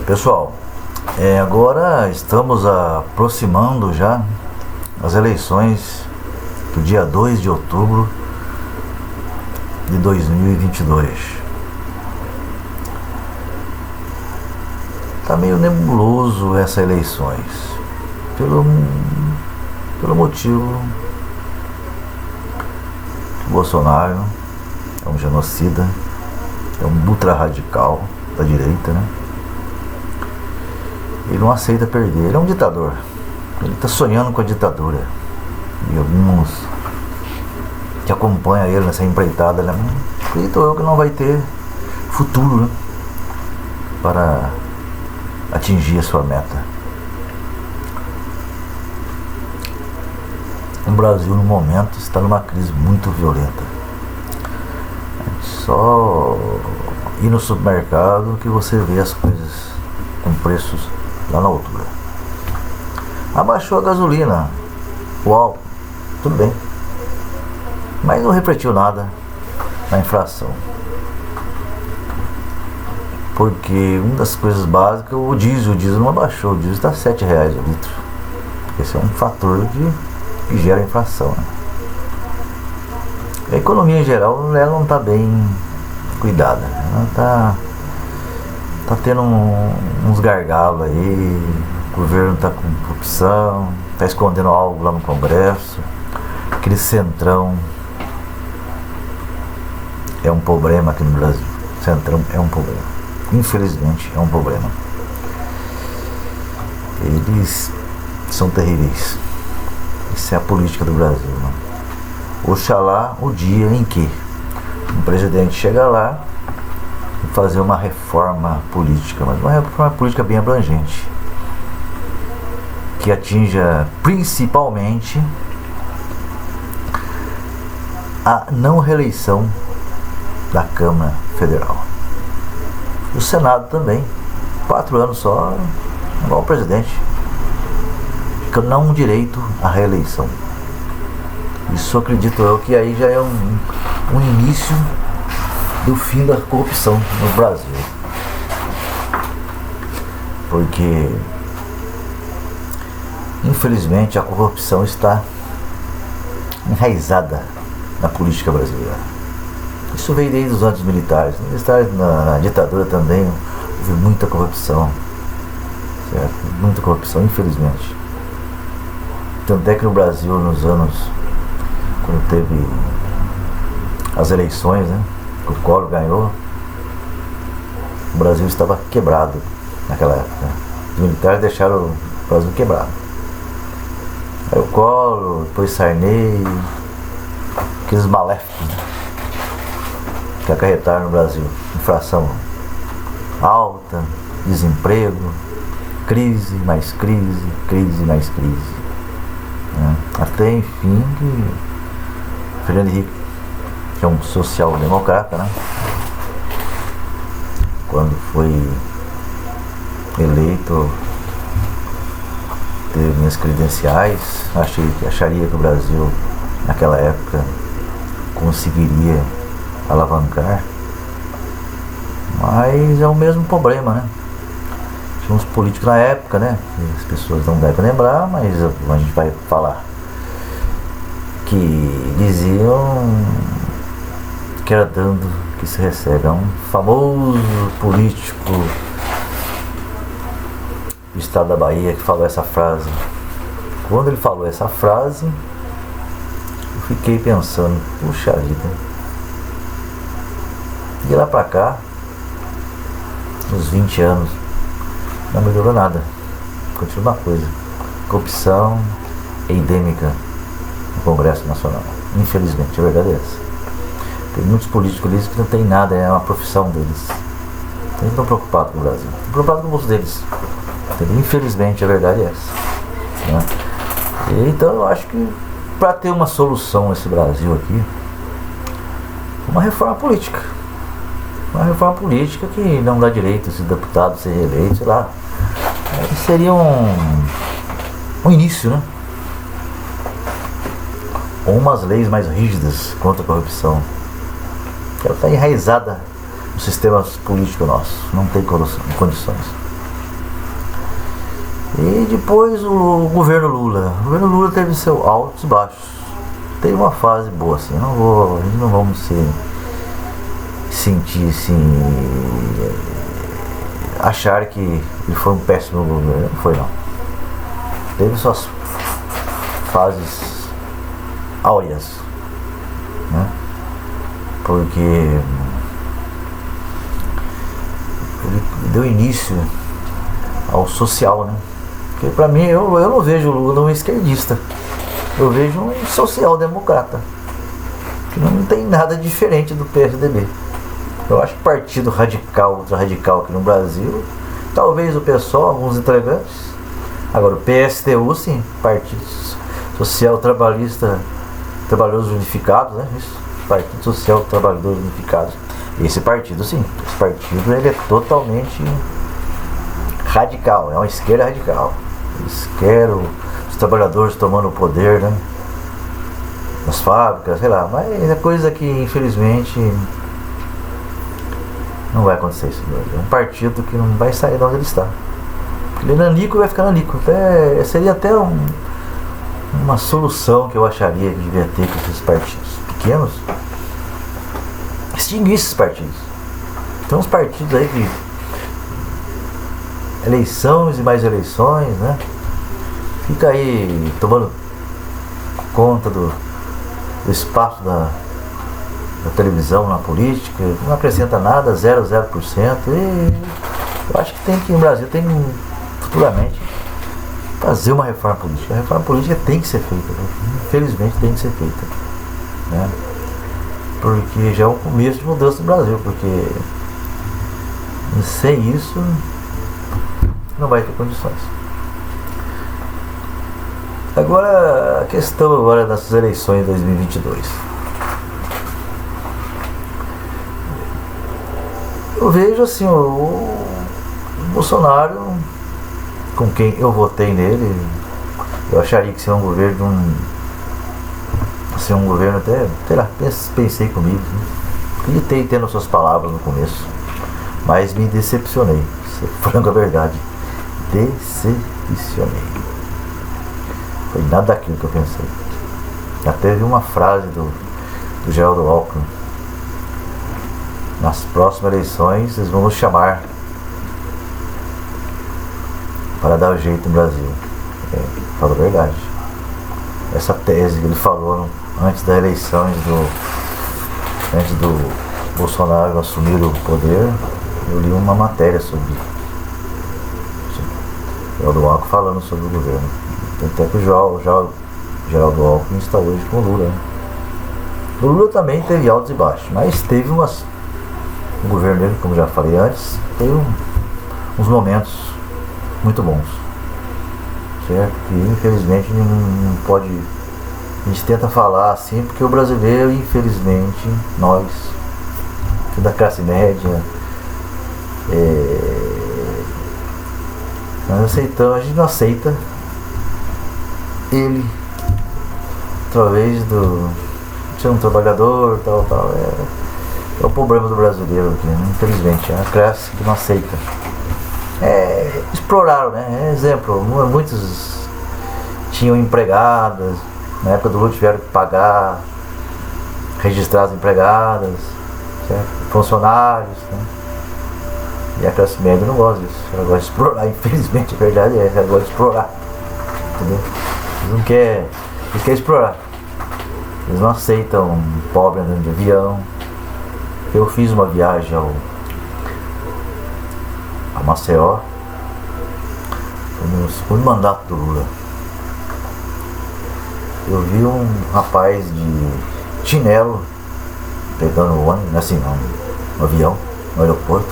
Pessoal, agora estamos aproximando já as eleições do dia 2 de outubro de 2022. Tá meio nebuloso essas eleições, pelo motivo que o Bolsonaro é um genocida, é um ultra radical da direita, né? Ele não aceita perder, ele é um ditador, ele está sonhando com a ditadura. E alguns que acompanham ele nessa empreitada, acredito eu que não vai ter futuro, né, para atingir a sua meta. O Brasil no momento está numa crise muito violenta. Só ir no supermercado que você vê as coisas com preços lá na altura. Abaixou a gasolina, o álcool, tudo bem, mas não refletiu nada na inflação, porque uma das coisas básicas, o diesel não abaixou, o diesel está R$7 o litro. Esse é um fator que gera inflação, né? A economia em geral, ela não está bem cuidada, ela está tendo uns gargalos aí, o governo está com corrupção, está escondendo algo lá no Congresso, aquele centrão é um problema aqui no Brasil, centrão é um problema, infelizmente é um problema, eles são terríveis, isso é a política do Brasil, né? Oxalá o dia em que um presidente chega lá e fazer uma reforma política, mas uma reforma política bem abrangente, que atinja principalmente a não reeleição da Câmara Federal. O Senado também, 4 anos só, igual o presidente, fica não direito à reeleição. Isso acredito eu que aí já é um início do fim da corrupção no Brasil, porque infelizmente a corrupção está enraizada na política brasileira. Isso veio desde os anos militares. Na ditadura também houve muita corrupção, certo? Muita corrupção, infelizmente. Tanto é que no Brasil, nos anos quando teve as eleições, né, que o Collor ganhou, o Brasil estava quebrado naquela época. Os militares deixaram o Brasil quebrado. Aí o Collor, depois Sarney, aqueles maléficos, né, que acarretaram no Brasil inflação alta, desemprego, crise, mais crise, crise, mais crise, né? Até enfim que Fernando Henrique, que é um social-democrata, né, quando foi eleito, teve minhas credenciais, acharia que o Brasil naquela época conseguiria alavancar, mas é o mesmo problema, né? Tinha uns políticos na época, né, as pessoas não devem lembrar, mas a gente vai falar, que diziam que era dando que se recebe. É um famoso político do estado da Bahia que falou essa frase. Quando ele falou essa frase, eu fiquei pensando, puxa vida, de lá pra cá, uns 20 anos, não melhorou nada, continua uma coisa, corrupção endêmica no Congresso Nacional, infelizmente, a verdade é essa. Tem muitos políticos ali que não tem nada, é uma profissão deles, eles não estão preocupados com o Brasil, estão preocupados com o bolso deles, entendeu? Infelizmente a verdade é essa, né? Então eu acho que para ter uma solução nesse Brasil aqui, uma reforma política que não dá direito a esse deputado ser reeleito, sei lá, seria um início, né? Ou umas leis mais rígidas contra a corrupção, que ela está enraizada no sistema político nosso, não tem condições. E depois o governo Lula. O governo Lula teve seu altos e baixos. Teve uma fase boa, assim. A gente não vamos sentir assim, achar que ele foi um péssimo governo. Não foi, não. Teve suas fases áureas, né? Porque ele deu início ao social, né? Porque pra mim, eu não vejo o Lula um esquerdista, eu vejo um social-democrata, que não tem nada diferente do PSDB. Eu acho que partido radical, ultra-radical aqui no Brasil, talvez o PSOL, alguns integrantes. Agora o PSTU, sim, Partido Social Trabalhista, Trabalhadores Unificados, né? Isso, Partido Social Trabalhadores Unificados. Esse partido, sim, esse partido ele é totalmente radical, é uma esquerda radical. Eles querem os trabalhadores tomando o poder, né? Nas fábricas, sei lá, mas é coisa que infelizmente não vai acontecer isso. É um partido que não vai sair de onde ele está. Ele é nanico e vai ficar nanico. Seria até uma solução que eu acharia que devia ter com esses partidos pequenos. Extinguir esses partidos. Tem uns partidos aí que eleições e mais eleições, né? Fica aí tomando conta do espaço da televisão na política, não acrescenta nada, 0%. E eu acho que tem que, no Brasil, tem futuramente fazer uma reforma política. A reforma política tem que ser feita, né? Infelizmente tem que ser feita, né? Porque já é um começo de mudança no Brasil, porque sem isso não vai ter condições. Agora, a questão agora dessas eleições de 2022. Eu vejo assim, o Bolsonaro, com quem eu votei nele, eu acharia que seria um governo até, sei lá, pensei comigo, né? Acreditei tendo suas palavras no começo, mas me decepcionei, se franco a verdade, decepcionei. Foi nada daquilo que eu pensei. Até vi uma frase do Geraldo Alckmin: nas próximas eleições eles vão nos chamar para dar o jeito no Brasil. Fala a verdade. Essa tese que ele falou antes das eleições, antes do Bolsonaro assumir o poder, eu li uma matéria sobre Geraldo Alckmin falando sobre o governo. Até que o Geraldo Alckmin está hoje com o Lula, né? O Lula também teve altos e baixos, mas teve o governo dele, como já falei antes, teve uns momentos muito bons, certo? Que infelizmente não pode, a gente tenta falar assim, porque o brasileiro, infelizmente, nós da classe média, nós aceitamos, a gente não aceita ele através do ser um trabalhador, tal, é o problema do brasileiro aqui, né? Infelizmente, é a classe que não aceita. Exploraram, né? Exemplo, muitos tinham empregadas, na época do Lula tiveram que pagar, registrar as empregadas, certo? Funcionários, né? E a classe média não gosta disso, ela gosta de explorar, infelizmente, a verdade é, ela gosta de explorar, entendeu? Eles não querem, eles querem explorar, eles não aceitam um pobre andando de avião. Eu fiz uma viagem a Maceió, foi no segundo mandato do Lula. Eu vi um rapaz de chinelo pegando o ônibus, assim, um avião, no aeroporto.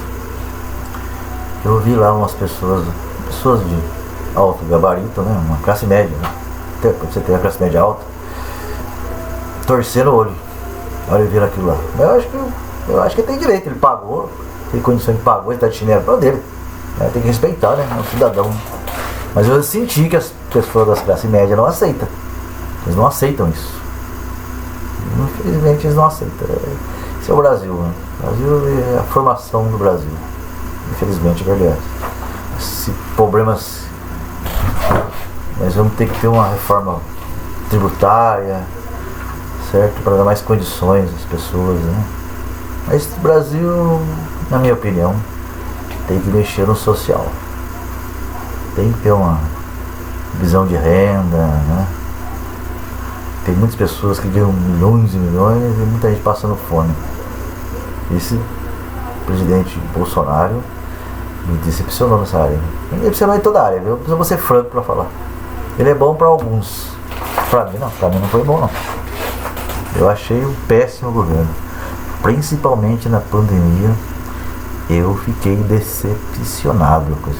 Eu vi lá umas pessoas de alto gabarito, né? Uma classe média, né? Até você ter a classe média alta, torcendo o olho. Olha, eu vi aquilo lá. Mas eu acho que ele tem direito, ele pagou, tem condição de pagar, ele tá de chinelo para dele. Né? Tem que respeitar, né? É um cidadão. Mas eu senti que as pessoas das classes médias não aceitam. Eles não aceitam isso. Infelizmente eles não aceitam. Esse é o Brasil, né? O Brasil é a formação do Brasil. Infelizmente é verdade. Esses problemas Nós vamos ter que ter uma reforma tributária, certo? Para dar mais condições às pessoas, né? Mas o Brasil, na minha opinião, tem que mexer no social. Tem que ter uma visão de renda, né? Tem muitas pessoas que ganham milhões e milhões e muita gente passando fome. Esse presidente Bolsonaro me decepcionou nessa área. Me decepcionou em toda a área, viu? Eu vou ser franco para falar. Ele é bom para alguns. Para mim não foi bom não. Eu achei um péssimo governo. Principalmente na pandemia, eu fiquei decepcionado com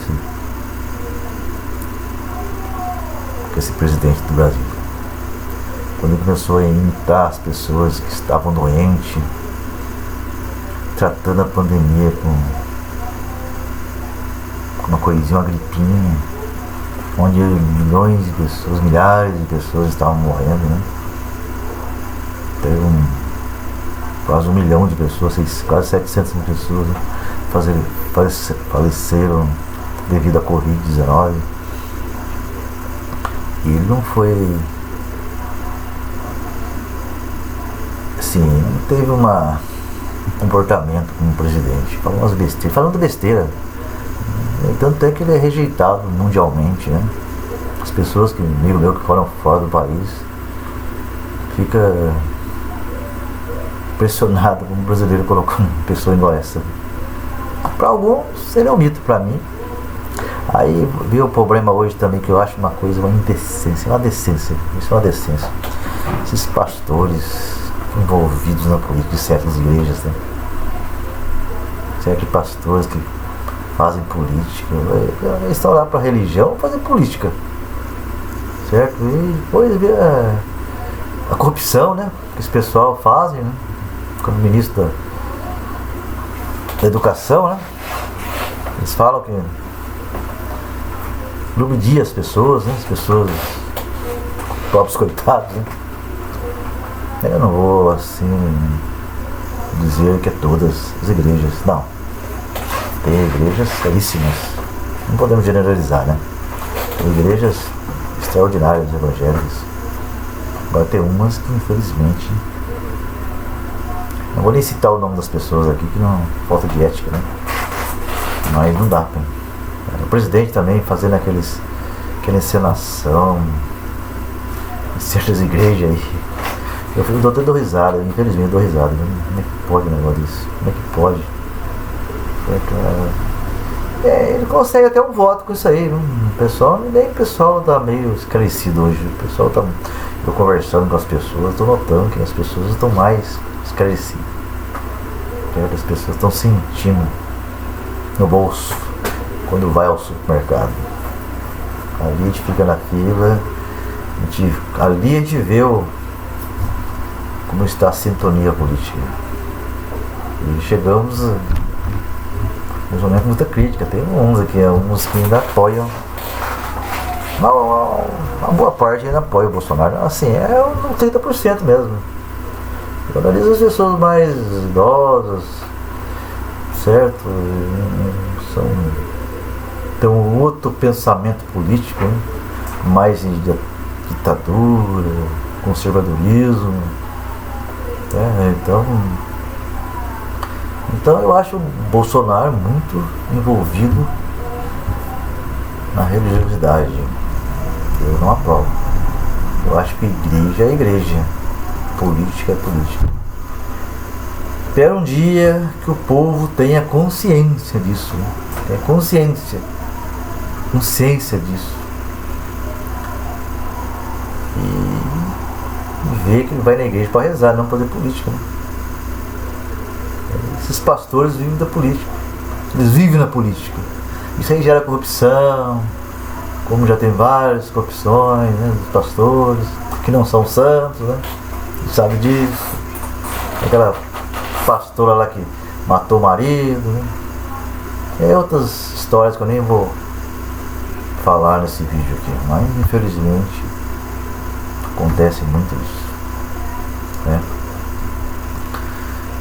esse presidente do Brasil. Quando ele começou a imitar as pessoas que estavam doentes, tratando a pandemia com uma coisinha, uma gripinha, onde milhões de pessoas, milhares de pessoas estavam morrendo, né? Teve quase 1 milhão de pessoas, quase 700 mil pessoas, né, faleceram devido à Covid-19. E ele não foi, assim, não teve um comportamento como presidente, falando besteira. Tanto é que ele é rejeitado mundialmente, né? As pessoas que, amigo meu, que foram fora do país, fica impressionado como o brasileiro colocou uma pessoa igual essa. Para alguns seria um mito, para mim. Aí viu o problema hoje também, que eu acho uma coisa, uma indecência, isso é uma decência. Esses pastores envolvidos na política de certas igrejas, né? Certos pastores que fazem política, eles estão lá para religião, fazer política, certo? E depois vê a corrupção, né? Que esse pessoal fazem, né? Como ministro da educação, né? Eles falam que ilumidia as pessoas, né? As pessoas, pobres coitados, né? Eu não vou, assim, dizer que é todas as igrejas, não. Tem igrejas seríssimas, não podemos generalizar, né? Tem igrejas extraordinárias, evangélicas. Agora tem umas que, infelizmente, não vou nem citar o nome das pessoas aqui, que não, falta de ética, né? Mas não dá, pai. O presidente também fazendo aquela encenação em certas igrejas aí. Eu até dou risada, infelizmente dou risada. Como é que pode um negócio disso? Como é que pode? Ele consegue até um voto com isso aí, viu? O pessoal tá meio esclarecido hoje. O pessoal tá. Eu conversando com as pessoas, estou notando que as pessoas estão mais esclarecidas. As pessoas estão sentindo no bolso quando vai ao supermercado. Ali a gente fica na fila, ali a gente vê como está a sintonia política. E chegamos nos momentos muita crítica. Tem uns aqui, uns que ainda apoiam. Uma boa parte ainda apoia o Bolsonaro. Assim, é um 30% mesmo. Eu analiso as pessoas mais idosas, certo? Tem um outro pensamento político, né? Mais de ditadura, conservadorismo. Então eu acho o Bolsonaro muito envolvido na religiosidade. Eu não aprovo. Eu acho que igreja é igreja, política é política. Espero um dia que o povo tenha consciência disso, tenha consciência disso, e ver que ele vai na igreja para rezar, não fazer política, né? Esses pastores vivem da política, eles vivem na política. Isso aí gera corrupção, como já tem várias corrupções, né, dos pastores que não são santos, né? Sabe disso. Aquela pastora lá que matou o marido, né? E outras histórias que eu nem vou falar nesse vídeo aqui, mas infelizmente acontece muito isso, né?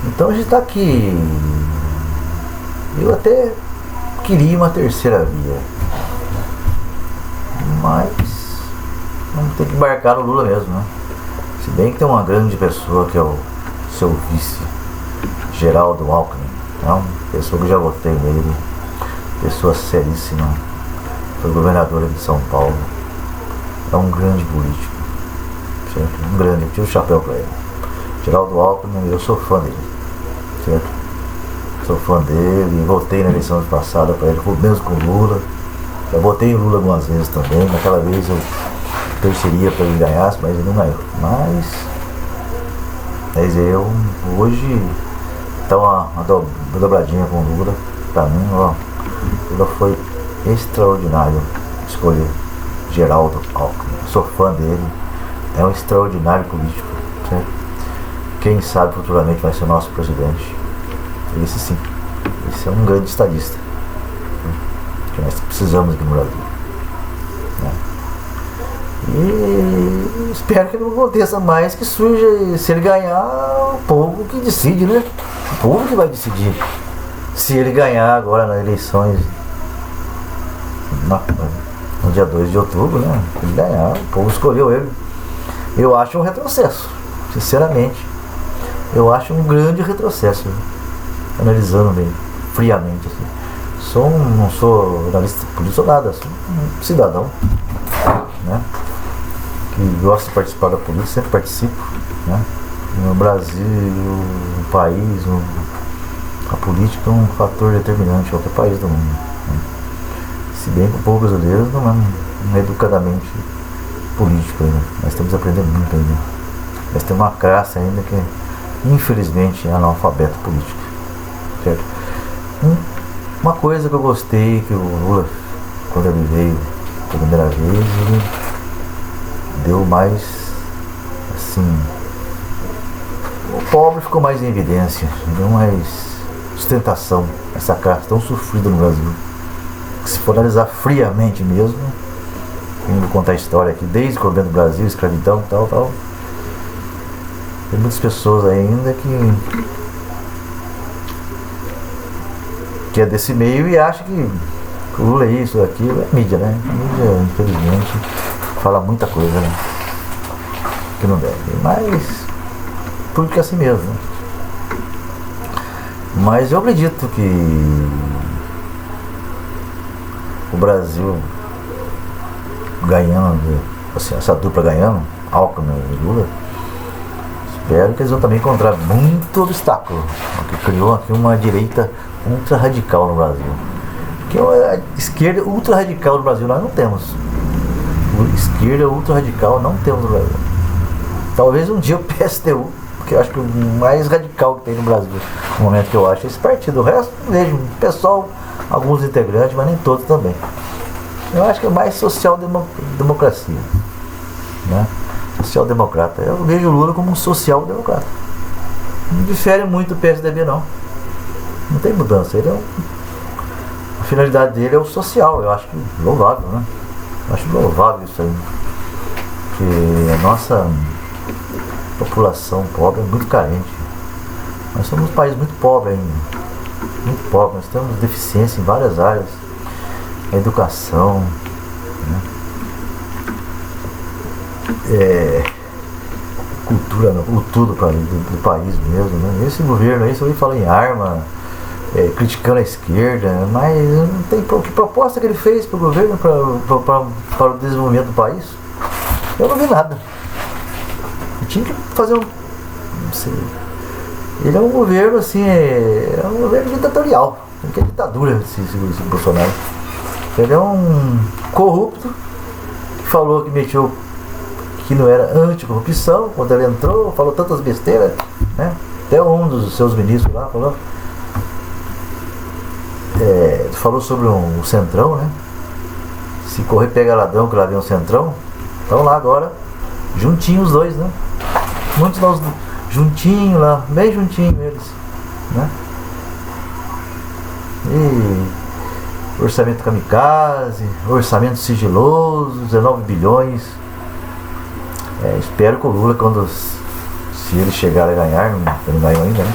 Então a gente está aqui. Eu até queria uma terceira via, mas vamos ter que embarcar no Lula mesmo, né? Se bem que tem uma grande pessoa que é o seu vice, Geraldo Alckmin. É uma pessoa que eu já votei nele, pessoa seríssima, foi governador de São Paulo. É um grande político, certo? Um grande, eu tiro o chapéu pra ele. Geraldo Alckmin, eu sou fã dele, certo? Sou fã dele, votei na eleição passada para ele, mesmo com o Lula. Já votei em Lula algumas vezes também, naquela vez eu torceria para ele ganhasse, mas ele não ganhou. Mas eu hoje tá uma dobradinha com o Lula. Pra mim, ó, Lula foi extraordinário escolher Geraldo Alckmin. Sou fã dele, é um extraordinário político, certo? Quem sabe futuramente vai ser o nosso presidente. Esse sim, esse é um grande estadista, né? Que nós precisamos aqui no Brasil, né? E espero que não aconteça mais, que surja, se ele ganhar, o povo que decide, né? O povo que vai decidir. Se ele ganhar agora nas eleições no dia 2 de outubro, né? Se ele ganhar, o povo escolheu ele. Eu acho um retrocesso, sinceramente. Eu acho um grande retrocesso, analisando bem, friamente, assim. Não sou analista político, sou nada, sou um cidadão, né? Que gosta de participar da política, sempre participo, né? No Brasil, no país, a política é um fator determinante em qualquer país do mundo, né? Se bem que o povo brasileiro não é educadamente político ainda. Nós temos que aprender muito ainda. Nós temos uma classe ainda que, infelizmente, é analfabeta política, certo? Uma coisa que eu gostei, que o Lula, quando ele veio pela primeira vez, ele deu mais, assim, o pobre ficou mais em evidência, deu mais sustentação, essa classe tão sofrida no Brasil. Se for analisar friamente mesmo, indo contar a história aqui, desde o governo do Brasil, escravidão, tal, tem muitas pessoas ainda que é desse meio e acha que o Lula é isso, aquilo, é mídia, né? A mídia, infelizmente, fala muita coisa, né? Que não deve, mas tudo que é assim mesmo, né? Mas eu acredito que o Brasil ganhando, assim, essa dupla ganhando, Alckmin e Lula, espero que eles vão também encontrar muito obstáculo, que criou aqui uma direita ultra radical no Brasil. Porque a esquerda ultra radical no Brasil nós não temos. Esquerda ultra radical não temos no Brasil. Talvez um dia o PSTU, porque eu acho que o mais radical que tem no Brasil no momento que eu acho é esse partido. O resto vejo o pessoal, alguns integrantes, mas nem todos também. Eu acho que é mais social-democracia, né? Social-democrata. Eu vejo o Lula como um social-democrata. Não difere muito do PSDB, não. Não tem mudança. A finalidade dele é o social. Eu acho que louvável, né? Eu acho louvável isso aí. Porque a nossa população pobre é muito carente. Nós somos um país muito pobre ainda. Muito pobre. Nós temos deficiência em várias áreas. A educação, né? Cultura, o tudo do país mesmo, né? Esse governo aí só vem falar em arma, criticando a esquerda, mas não tem que proposta que ele fez para o governo, para o desenvolvimento do país. Eu não vi nada. Eu tinha que fazer não sei. Ele é um governo assim, é um governo ditatorial, que é ditadura esse Bolsonaro. Ele é um corrupto que falou que mexeu, que não era anticorrupção. Quando ele entrou, falou tantas besteiras, né? Até um dos seus ministros lá falou sobre um centrão, né? Se correr pega ladrão, que lá vem um centrão. Estão lá agora, juntinhos os dois, né? Muitos nós juntinho lá, bem juntinho eles, né? E orçamento kamikaze, orçamento sigiloso, 19 bilhões. Espero que o Lula, se ele chegar a ganhar, ele não ganhou ainda, né?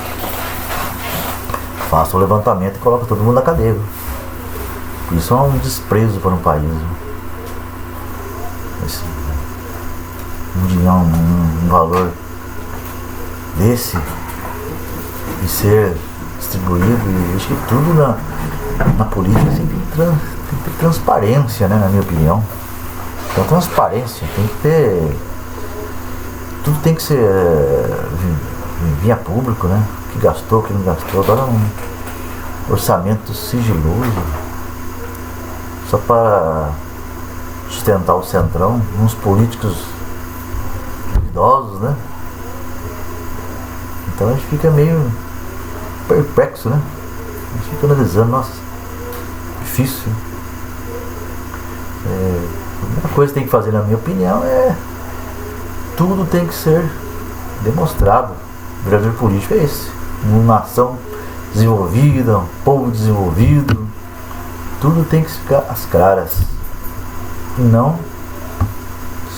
Faça o levantamento e coloque todo mundo na cadeia. Isso é um desprezo para um país. dinheiro, um valor desse e ser distribuído. E acho que tudo na política assim, tem que ter transparência, né, na minha opinião. Então transparência, tem que ter. Tudo tem que ser via público, né? O que gastou, o que não gastou. Agora um orçamento sigiloso só para sustentar o centrão, uns políticos idosos, né? Então a gente fica meio perplexo, né? A gente fica analisando, nossa, difícil. A primeira coisa que tem que fazer, na minha opinião, tudo tem que ser demonstrado. O verdadeiro político é esse. Uma nação desenvolvida, um povo desenvolvido, tudo tem que ficar às claras. E não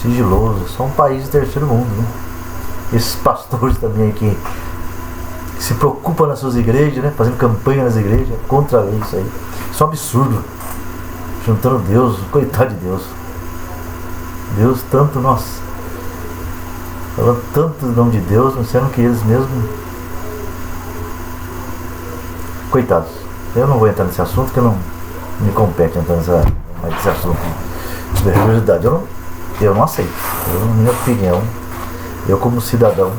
sigiloso. Só um país de terceiro mundo, né? Esses pastores também que se preocupam nas suas igrejas, né? Fazendo campanha nas igrejas contra a lei, isso aí. Isso é um absurdo. Juntando Deus, coitado de Deus. Deus tanto, nossa, falando tanto do nome de Deus, sendo que eles mesmos, coitados. Eu não vou entrar nesse assunto, que não me compete entrar nesse assunto sobre religiosidade. Eu não aceito. Na minha opinião, eu como cidadão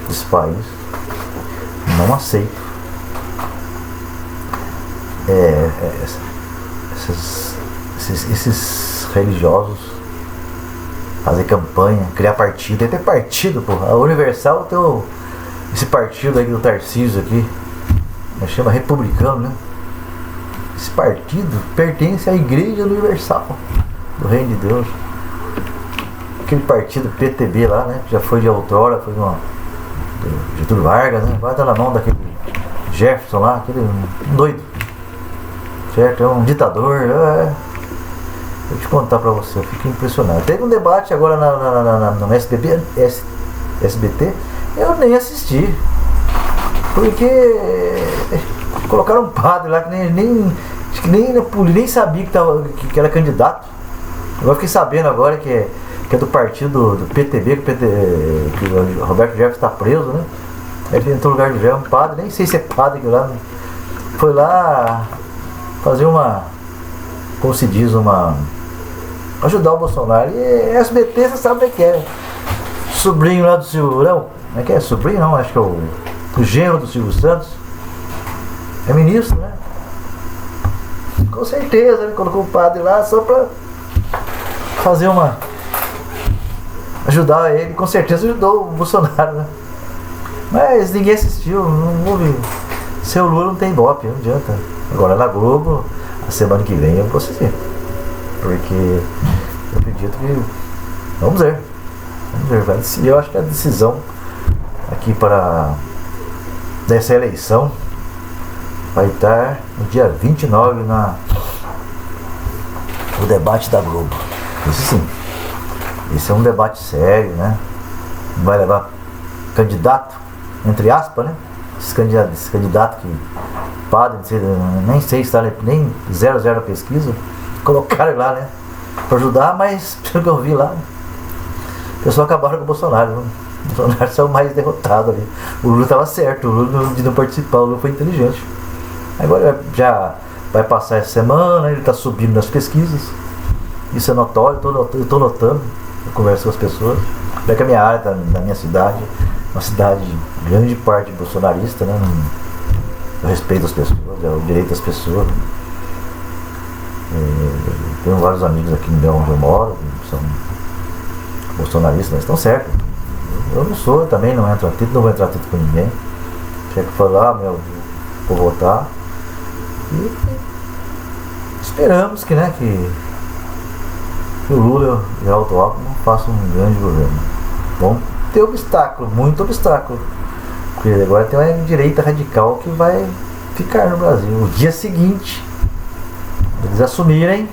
desse país, não aceito esses religiosos fazer campanha, criar partido. Tem até partido, porra. A Universal tem esse partido aí do Tarcísio aqui, chama Republicano, né? Esse partido pertence à Igreja Universal do Reino de Deus. Aquele partido PTB lá, né? Que já foi de outrora, foi do Getúlio Vargas, né? Agora tá na mão daquele Jefferson lá, aquele um doido, certo? É um ditador. Vou te contar pra você, eu fico impressionado. Teve um debate agora no SBT, eu nem assisti, porque colocaram um padre lá que nem sabia que era candidato. Agora fiquei sabendo agora que é do partido do PTB, que o Roberto Jefferson está preso, né? Ele entrou no lugar do Jefferson, um padre, nem sei se é padre que lá, né? Foi lá fazer como se diz, ajudar o Bolsonaro. E SBT, você sabe o que é. Sobrinho lá do Silvio, não, como é que é? Sobrinho não, acho que é o genro do Silvio Santos. É ministro, né? Com certeza, ele colocou o padre lá só pra fazer ajudar ele, com certeza ajudou o Bolsonaro, né? Mas ninguém assistiu, não houve. Seu Lula não tem ibope, não adianta. Agora na Globo, a semana que vem eu vou assistir. Porque eu acredito que. Vamos ver. Vai decidir. Eu acho que a decisão aqui dessa eleição vai estar no dia 29 no debate da Globo. Isso sim. Esse é um debate sério, né? Vai levar candidato, entre aspas, né? Esse candidato que padre, nem sei se está nem 0 a pesquisa, colocaram lá, né? Para ajudar, mas pelo que eu vi lá, o pessoal acabaram com o Bolsonaro, né? O Bolsonaro saiu mais derrotado ali. O Lula estava certo, o Lula de não participar, o Lula foi inteligente. Agora já vai passar essa semana, ele está subindo nas pesquisas. Isso é notório, eu estou notando, eu converso com as pessoas. É que a minha área, da minha cidade, uma cidade de grande parte bolsonarista, né? Eu respeito as pessoas, é o direito das pessoas. Tenho vários amigos aqui onde eu moro, que são bolsonaristas, mas estão certos. Eu não sou, eu também não entro atrito, não vou entrar atrito com ninguém. Chega que falar, vou votar. E esperamos que o Lula e o Alto Alckmin façam um grande governo. Bom, tem obstáculo, muito obstáculo. Porque agora tem uma direita radical que vai ficar no Brasil. O dia seguinte, eles assumirem,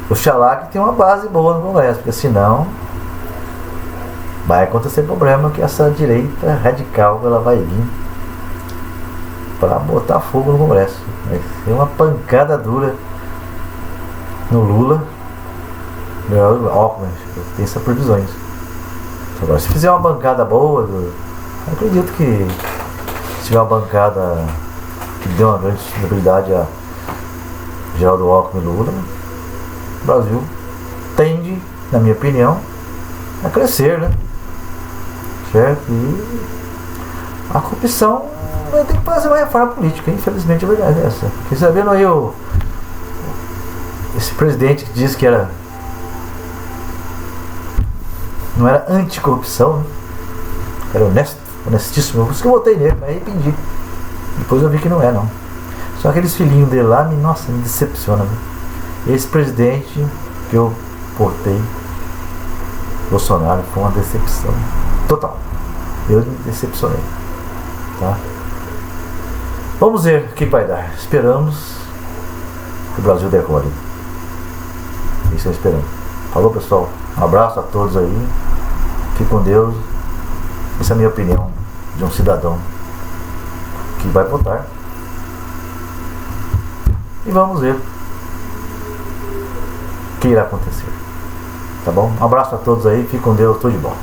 oxalá que tem uma base boa no Congresso, porque senão vai acontecer problema, que essa direita radical ela vai vir para botar fogo no Congresso. Vai ser uma pancada dura no Lula Alckmin tem essas previsões. Agora, se fizer uma bancada boa, eu acredito que se tiver uma bancada que dê uma grande sustentabilidade a Geraldo Alckmin e Lula, o Brasil tende, na minha opinião, a crescer, né? Certo? E a corrupção vai ter que fazer uma reforma política, infelizmente a verdade é essa. Porque sabendo aí esse presidente que disse que não era anticorrupção, né? Era honestíssimo, por isso que eu votei nele, mas arrependi. Depois eu vi que não é, não. Só aqueles filhinhos dele lá, nossa, me decepciona, viu? Esse presidente que eu votei, Bolsonaro, foi uma decepção total. Eu me decepcionei, tá? Vamos ver o que vai dar. Esperamos que o Brasil decole. Isso eu esperando. Falou, pessoal. Um abraço a todos aí. Fique com Deus. Essa é a minha opinião de um cidadão que vai votar. E vamos ver o que irá acontecer. Tá bom? Um abraço a todos aí. Fique com Deus. Tudo de bom.